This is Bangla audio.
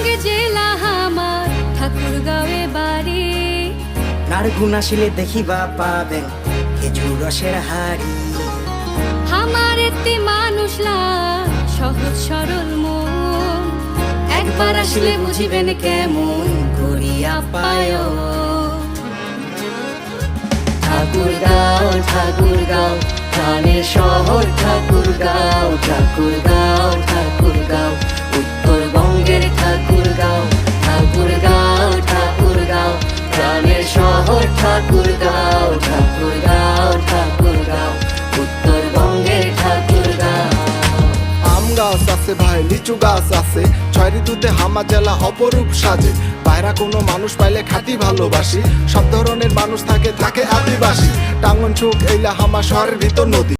উত্তরবঙ্গে জেলা আমার ঠাকুরগাঁওয়ে বাড়ি। নারগুন আসিলে দেখিবা পাবেন খেজুর রসের হাড়ি। আমার একটি মানুষ সহজ সরল মন, একবার আসলে বুঝিবেন কেমন করিয়া পায়। ঠাকুরগাঁও ঠাকুরগাঁও প্রাণের শহর ঠাকুরগাঁও। ঠাকুরগাঁও ঠাকুরগাঁও উত্তরবঙ্গের ঠাকুরগাঁও। ঠাকুরগাঁও ঠাকুরগাঁও প্রাণের শহর ঠাকুরগাঁও। ঠাকুরগাঁও ঠাকুরগাঁও উত্তরবঙ্গের ঠাকুরগাঁও। আম গাছ আছে ভাই, লিচু গাছ আছে, 6 ঋতুতে হামা জেলা অপরূপ সাজে। বাইরা কোনো মানুষ পাইলে খাতি ভালোবাসি, সব ধরনের মানুষ থাকে থাকে আদিবাসী। টাঙ্গন চোখ এইলা হামা শহরের ভিতর নদী।